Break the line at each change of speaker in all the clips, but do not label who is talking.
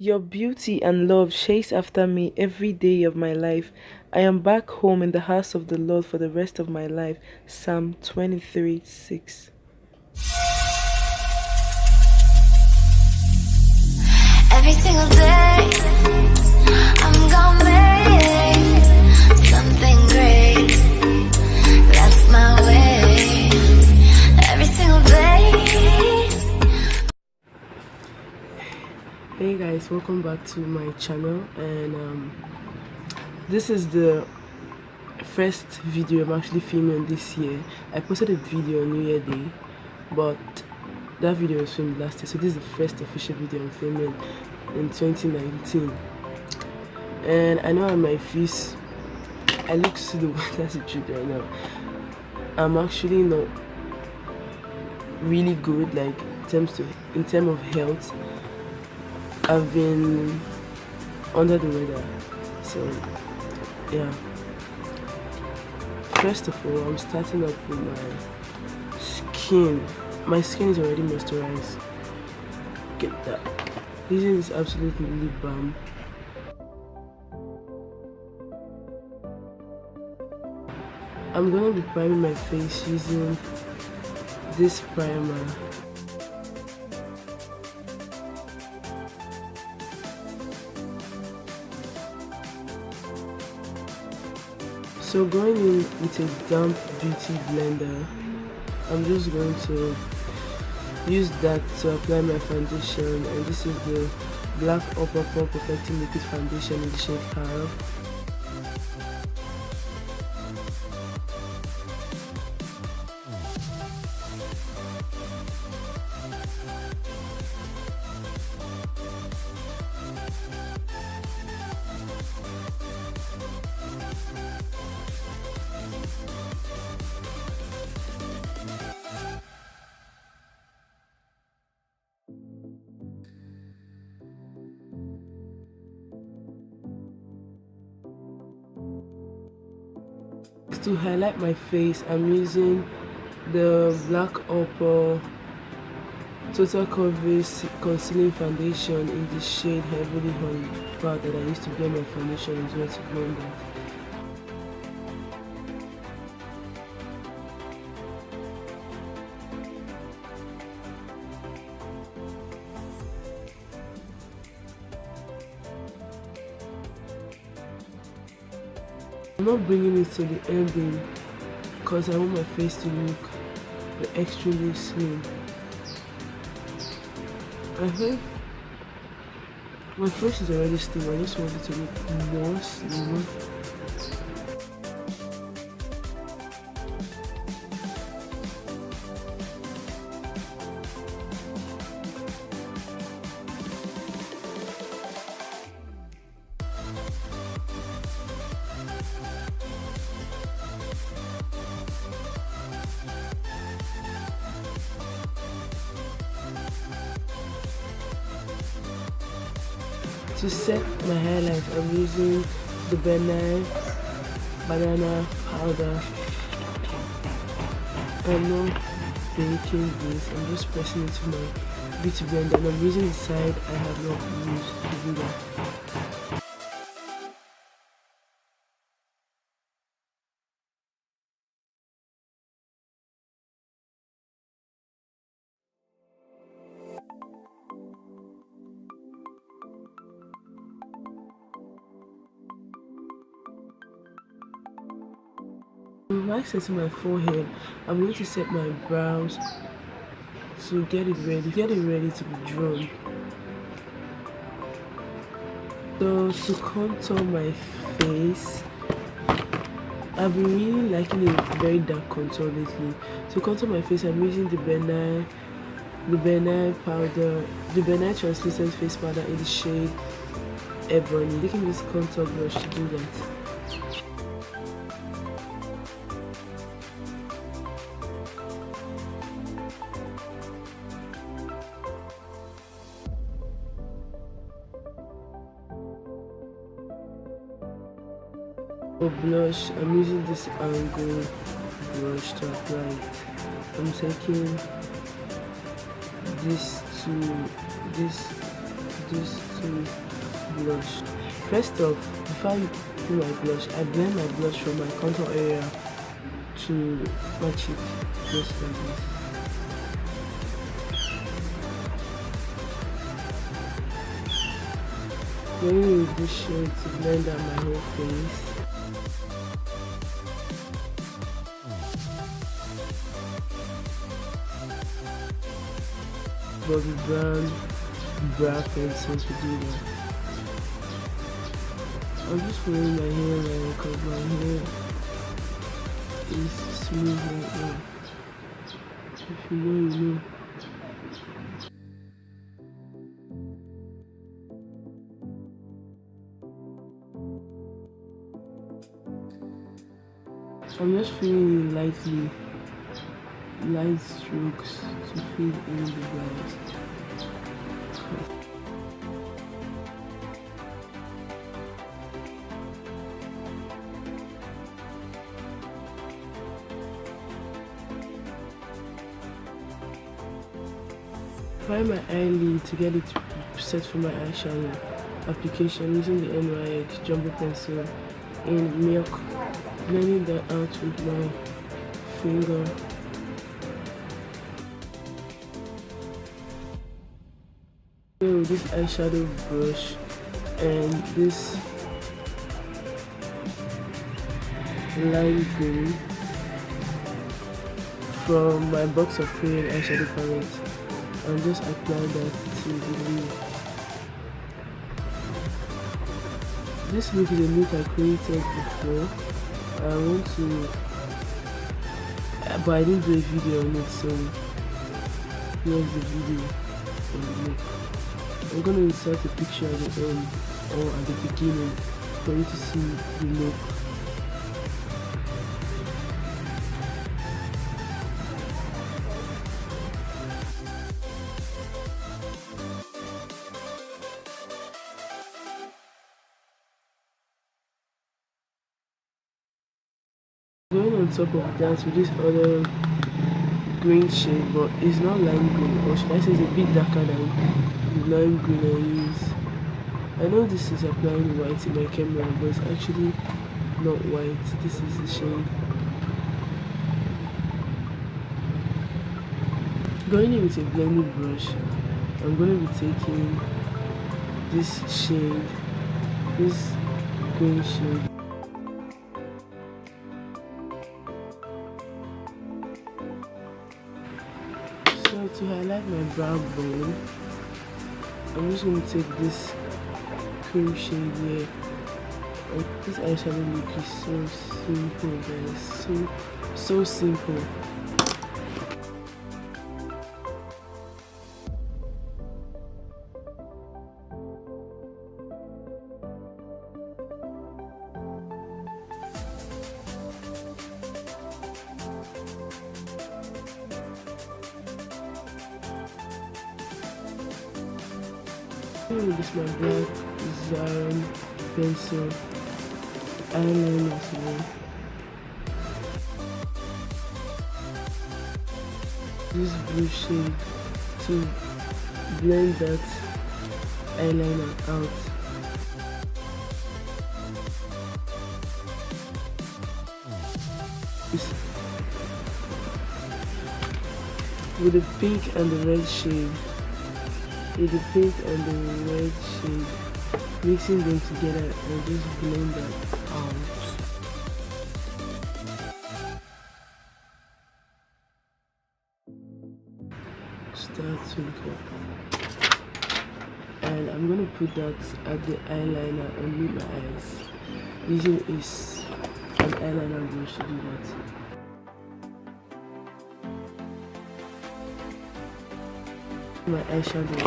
Your beauty and love chase after me every day of my life. I am back home in the house of the Lord for the rest of my life. Psalm 23:6.
Every single day, I'm gonna make something great. That's my way. Every single day.
Hey guys, welcome back to my channel, and this is the first video I'm actually filming this year. I posted a video on New Year Day, but that video was filmed last year, so this is the first official video I'm filming in 2019. And I know on my face I look slow. That's the truth right now. I'm actually not really good, like in terms of health. I've been under the weather, so yeah. First of all, I'm starting up with my skin. My skin is already moisturized. Get that. This is absolutely lip balm. I'm gonna be priming my face using this primer. So going in with a damp beauty blender, I'm just going to use that to apply my foundation, and this is the Black Upper Pore Perfecting Liquid Foundation in the shade Pearl. To highlight my face, I'm using the Black Opal Total Coverage Concealing Foundation in the shade Heavily Honey Powder that I used to blend my foundation as well to blend that. I'm not bringing it to the ending because I want my face to look extremely slim. I think my face is already slim. I just want it to look more slimmer. To set my highlight, I'm using the banana powder. I'm not baking this, I'm just pressing it to my beauty blender, and I'm using the side I have not used to do that. While setting my forehead, I'm going to set my brows to get it ready to be drawn. So to contour my face, I've been really liking a very dark contour lately. To contour my face, I'm using the benign powder, the benign translucent face powder in the shade Ebony. Taking this contour brush to do that. For blush, I'm using this angle brush to apply it. I'm taking this to also blush. First off, before I do my blush, I blend my blush from my contour area to my cheek, just like this. Then I use this shade to blend out my whole face. Bobby brown brow pencil to do that. I'm just following my hairline because my hair is smooth right now. If you know, you know. I'm just feeling lightly, light strokes to fill in the brows. Apply my eyelid to get it set for my eyeshadow application using the NYX jumbo pencil in milk, blending that out with my finger. With this eyeshadow brush and this lime green from my box of cream eyeshadow palette, and just apply that to the lid. This look is a look I created before. I want to, but I didn't do a video on it, so here's the video of the look. I'm gonna insert a picture at the end or at the beginning for you to see the look. Going on top of that with this other green shade, but it's not lime green, or should I say it's a bit darker than the lime green I use. I know this is applying white in my camera, but it's actually not white. This is the shade. Going in with a blending brush, I'm going to be taking this shade, this green shade. So to highlight my brow bone, I'm just going to take this cream shade here. This eyeshadow look is so simple, guys. So simple. This is my black Xyron pencil eyeliner as well. This blue shade to blend that eyeliner out. With the pink and the red shade. With the pink and the red shade, mixing them together and just blend that out. Start to look up. And I'm gonna put that at the eyeliner under my eyes using an eyeliner brush to do that. My eyeshadow,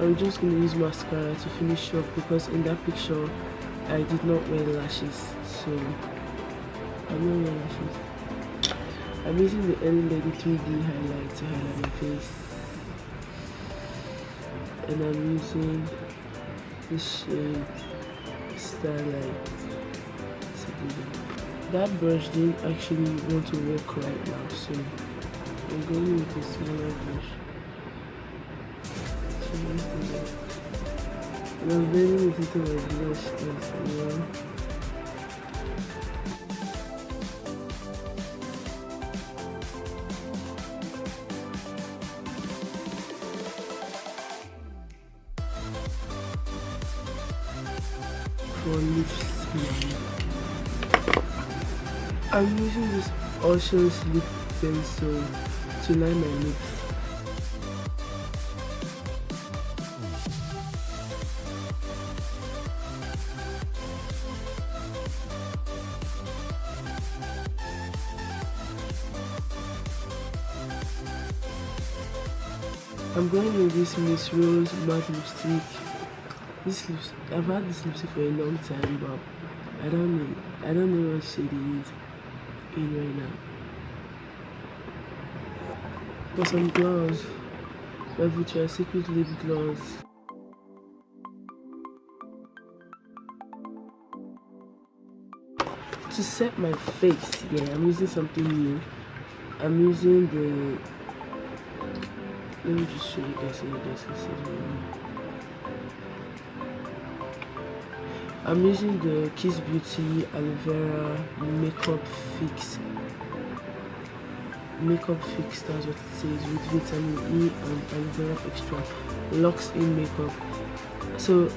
I'm just going to use mascara to finish up because in that picture I did not wear lashes, so I'm not wearing lashes. I'm using the Ellie Lady 3D highlight to highlight my face, and I'm using this shade Starlight to do that. That brush didn't actually want to work right now, so I'm going with a smaller brush. I'm blending it into my blush as well. For lips, I'm using this Xoxo's lip pencil to line my lips. I'm going with this Miss Rose matte lipstick. I've had this lipstick for a long time, but I don't know what shade it is in right now. For some gloss, my Victoria's Secret lip gloss. To set my face, yeah, I'm using something new. I'm using the. Let me just show you guys how this is. I'm using the Kiss Beauty Aloe Vera Makeup Fix. That's what it says, with vitamin E and aloe vera extract. Locks in makeup. So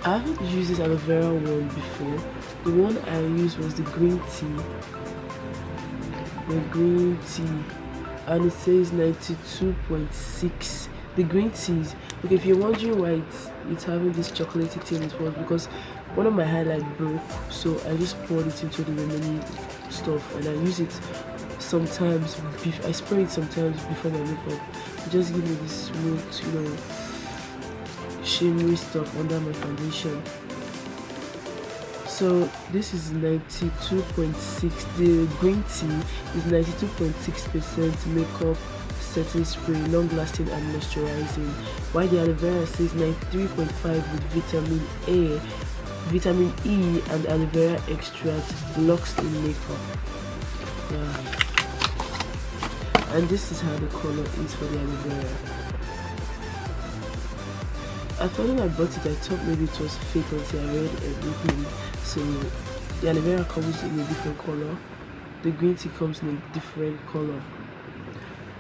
I haven't used this aloe vera one before. The one I used was the green tea. And it says 92.6. The green teas. Okay, if you're wondering why it's having this chocolatey thing, it was because one of my highlight broke, so I just poured it into the remaining stuff, and I use it sometimes. I spray it sometimes before my makeup. It just give me this smooth, shimmery stuff under my foundation. So this is 92.6. The green tea is 92.6% makeup setting spray, long lasting and moisturizing, while the aloe vera says 93.5 with vitamin E and aloe vera extract, locks in makeup. Yeah. And this is how the color is for the aloe vera. I thought when I bought it, I thought maybe it was fake until I read everything. So the aloe vera comes in a different color, the green tea comes in a different color.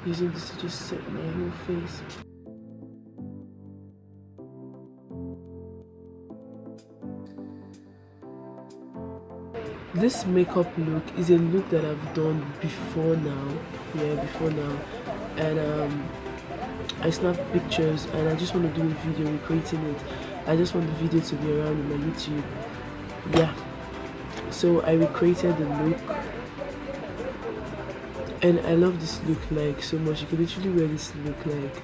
Using this to just set my whole face. This makeup look is a look that I've done before now. And I snapped pictures, and I just want to do a video recreating it. I just want the video to be around in my YouTube. Yeah, so I recreated the look, and I love this look like so much. You can literally wear this look like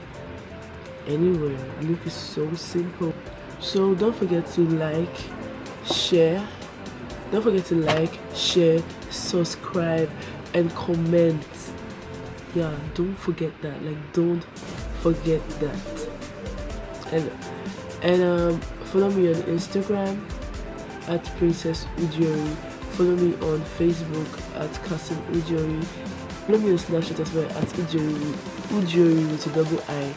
anywhere. The look is so simple. So don't forget to share, subscribe, and comment. Yeah, don't forget that. Don't forget that. And follow me on Instagram at Princess Udori. Follow me on Facebook at Udori. Follow me on Snapchat as well at Udori with a double I.